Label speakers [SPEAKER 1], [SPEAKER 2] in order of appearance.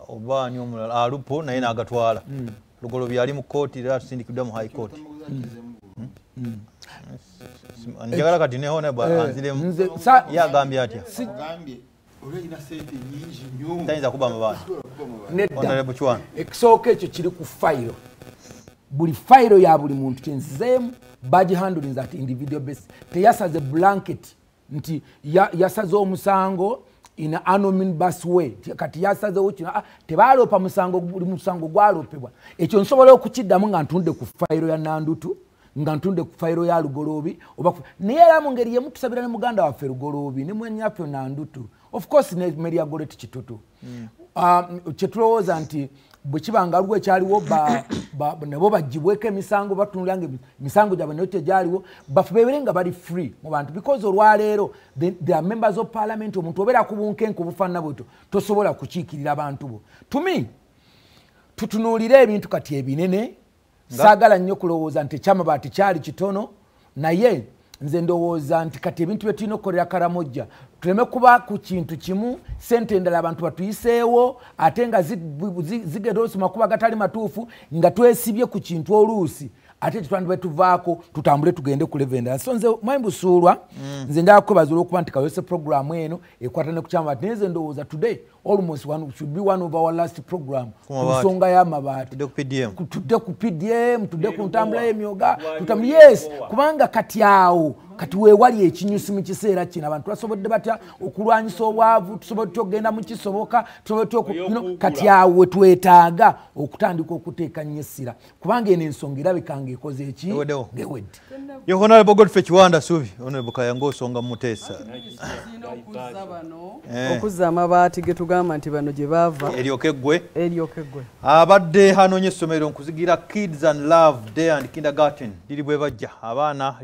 [SPEAKER 1] oba ni omulala alupo naye n'agatwala Lugoloobi ali mu kooti era tusindikidwa mu high court njagala kati ne hona anziremu yagambye atya tayinza kuba mabaana Honorable Kiwanda
[SPEAKER 2] ekisooka ekyo kiri ku fayiro buli fayiro ya buli muntu kyenzizeemu badge handling that individual basis teyasaze blanket nti yasaze omusango in an anonymous way kati yasazewo kino tebalopa musango buli musango gwalopebwa ekyo nsobola okukiddamu nga ntunde ku fayiro ya Nandutu nga ntunde ku fayiro ya Lugoloobi oba naye era mu ngeri yemu tusabira ne muganda waffe Lugoloobi ne mwenyaffe Nandutu of course ne Mary Agoleti Kitutu kyetulowooza nti bwe kibanga lwe kyaliwo nabo bagibweko emisango batunulanga emisango gyabwe nayo tegyaliwo bafube nga bali free mu bantu because olwaleero they are members of parliament omuntu obeera ku bunkenke obufaanana bwetyo tosobola kukiikirira abantu bo to me tutunuulire ebintu kati ebinene saagala nnyo kulowooza nti ekyamabaati kyali kitono naye nze ndowooza nti kati ebintu bye tulina okukolera Karamojja tuleme kuba ku kintu kimu sente endala abantu batuyiseewo ate nga zigenda olusoma kuba gatali matuufu nga twesibye ku kintu oluusi ate tutandibwe tuvaako tutambule tugende ku level endala so nze mwembusuulwa nze njagala kwebaza olw'okuba nti kayose programu eno ekwatane ku kyamabaati naye nze ndowooza today almost should be one of our last program ku nsonga y'amabaati tudde ku PDM tudde ku ntambula y'emyoga yes kubanga kati awo kati weewali ekinyusi mu kiseera kino abantu basobodde batya okulwanyisa obwavu tusobodde okugenda mu kisoboka tusobodde kati awo twetaaga okutandika okuteeka nnyo essira kubanga eno ensonga erabikanga ekoze eki ngewedde
[SPEAKER 1] yo Honorable Godfrey Kiwanda Subi Honorable Kayango osonga Muteesa
[SPEAKER 3] okuzza amabaati ge tugamba nti bano gye baava
[SPEAKER 1] eryokeggwe
[SPEAKER 3] abadde
[SPEAKER 1] hanoonye essomero nkuzigira Kids and Love Day and Kindergarten liri bwe bajja abaana